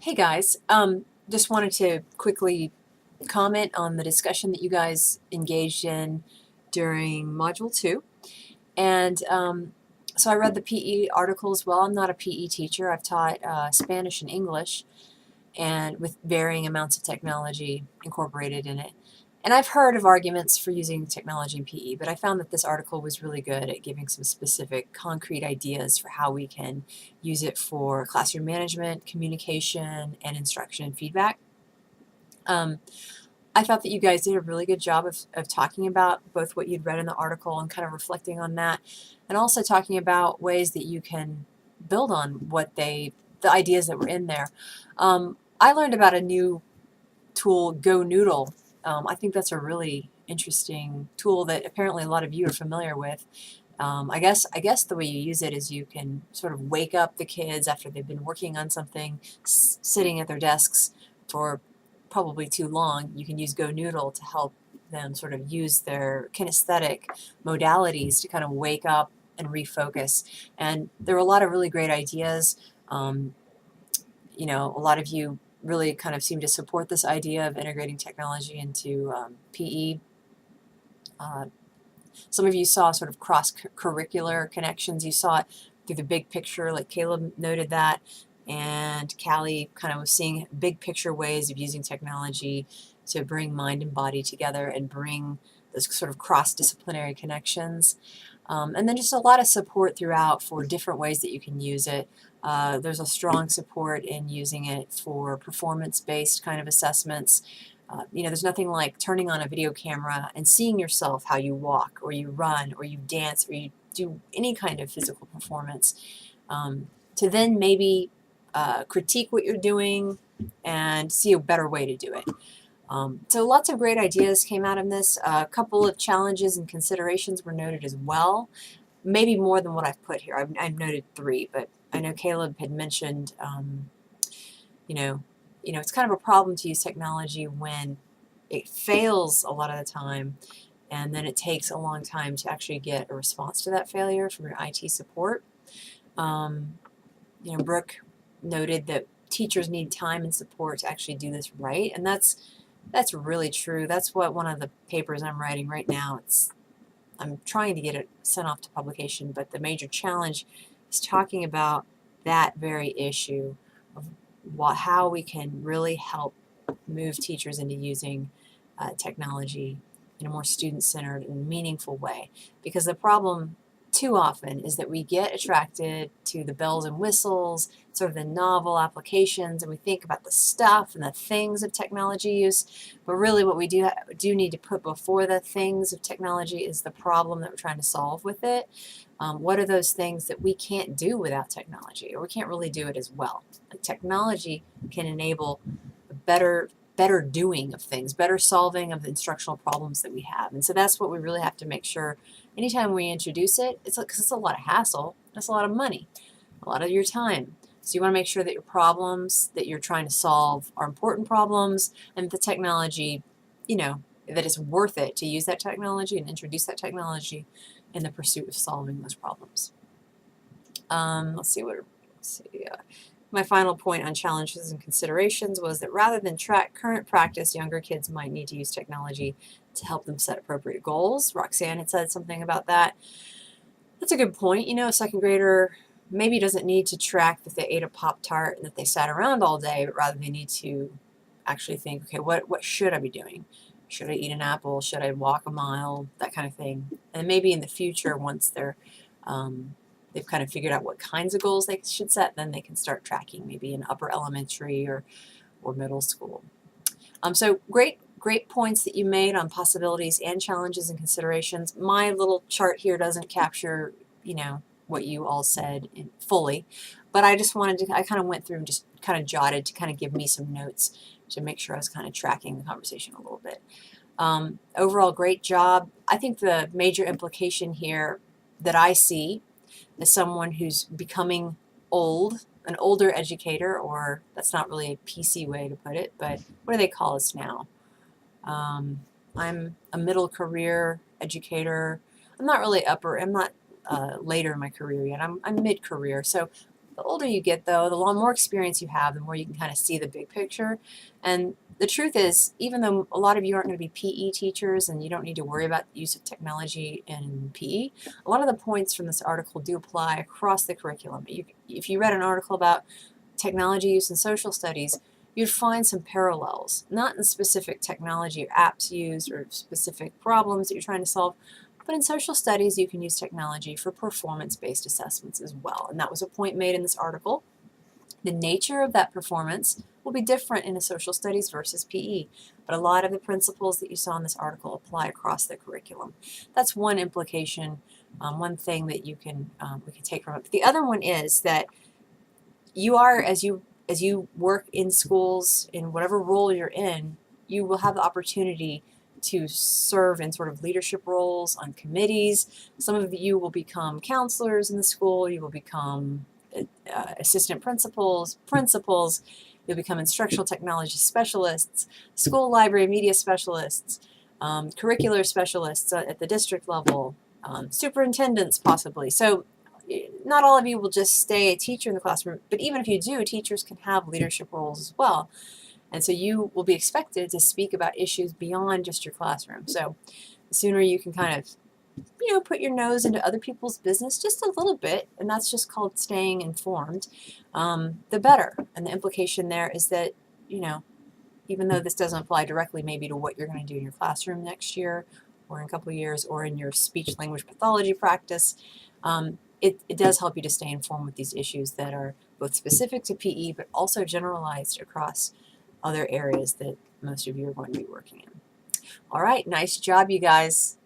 Hey guys, just wanted to quickly comment on the discussion that you guys engaged in during Module 2. And so I read the PE article as well. I'm not a PE teacher. I've taught Spanish and English, and with varying amounts of technology incorporated in it. And I've heard of arguments for using technology in PE, but I found that this article was really good at giving some specific, concrete ideas for how we can use it for classroom management, communication, and instruction and feedback. I thought that you guys did a really good job of talking about both what you'd read in the article and kind of reflecting on that, and also talking about ways that you can build on the ideas that were in there. I learned about a new tool, Go Noodle. I think that's a really interesting tool that apparently a lot of you are familiar with. I guess the way you use it is you can sort of wake up the kids after they've been working on something, sitting at their desks for probably too long. You can use Go Noodle to help them sort of use their kinesthetic modalities to kind of wake up and refocus. And there were a lot of really great ideas. A lot of you really kind of seem to support this idea of integrating technology into PE. Some of you saw sort of cross-curricular connections. You saw it through the big picture, like Caleb noted that, and Callie kind of was seeing big picture ways of using technology to bring mind and body together and bring those sort of cross-disciplinary connections. And then just a lot of support throughout for different ways that you can use it. There's a strong support in using it for performance-based kind of assessments. There's nothing like turning on a video camera and seeing yourself how you walk or you run or you dance or you do any kind of physical performance, to then maybe critique what you're doing and see a better way to do it. So lots of great ideas came out of this. A couple of challenges and considerations were noted as well, maybe more than what I've put here. I've noted 3, but I know Caleb had mentioned, it's kind of a problem to use technology when it fails a lot of the time, and then it takes a long time to actually get a response to that failure from your IT support. Brooke noted that teachers need time and support to actually do this right, and that's really true. That's what one of the papers I'm writing right now, I'm trying to get it sent off to publication, but the major challenge is talking about that very issue of how we can really help move teachers into using technology in a more student-centered and meaningful way. Because the problem too often is that we get attracted to the bells and whistles, sort of the novel applications, and we think about the stuff and the things of technology use, but really what we do need to put before the things of technology is the problem that we're trying to solve with it. What are those things that we can't do without technology, or we can't really do it as well? Like, technology can enable a better doing of things, better solving of the instructional problems that we have. And so that's what we really have to make sure anytime we introduce it, because it's a lot of hassle, it's a lot of money, a lot of your time. So you want to make sure that your problems that you're trying to solve are important problems, and the technology, that it's worth it to use that technology and introduce that technology in the pursuit of solving those problems. Let's see. My final point on challenges and considerations was that rather than track current practice, younger kids might need to use technology to help them set appropriate goals. Roxanne had said something about that. That's a good point. A second grader maybe doesn't need to track that they ate a Pop-Tart and that they sat around all day, but rather they need to actually think, okay, what should I be doing? Should I eat an apple? Should I walk a mile? That kind of thing. And maybe in the future, once they've kind of figured out what kinds of goals they should set, then they can start tracking maybe in upper elementary or middle school. So great points that you made on possibilities and challenges and considerations. My little chart here doesn't capture, what you all said fully, but I kind of went through and just kind of jotted to kind of give me some notes to make sure I was kind of tracking the conversation a little bit. Overall, great job. I think the major implication here that I see as someone who's becoming an older educator, or that's not really a PC way to put it, but what do they call us now? I'm a middle career educator. I'm not really I'm not later in my career yet. I'm mid-career. So The older you get, though, the more experience you have, the more you can kind of see the big picture. And the truth is, even though a lot of you aren't going to be PE teachers and you don't need to worry about the use of technology in PE, a lot of the points from this article do apply across the curriculum. If you read an article about technology use in social studies, you'd find some parallels, not in specific technology or apps used or specific problems that you're trying to solve, but in social studies you can use technology for performance-based assessments as well. And that was a point made in this article. The nature of that performance will be different in a social studies versus PE, but a lot of the principles that you saw in this article apply across the curriculum. That's one implication, one thing that we can take from it. But the other one is that you are, as you work in schools, in whatever role you're in, you will have the opportunity to serve in sort of leadership roles on committees. Some of you will become counselors in the school. You will become assistant principals, you'll become instructional technology specialists, school library media specialists, curricular specialists at the district level, superintendents possibly. So not all of you will just stay a teacher in the classroom, but even if you do, teachers can have leadership roles as well. And so you will be expected to speak about issues beyond just your classroom. So the sooner you can kind of put your nose into other people's business just a little bit, and that's just called staying informed, the better. And the implication there is that, even though this doesn't apply directly maybe to what you're going to do in your classroom next year or in a couple of years or in your speech language pathology practice, it does help you to stay informed with these issues that are both specific to PE but also generalized across other areas that most of you are going to be working in. All right, nice job, you guys.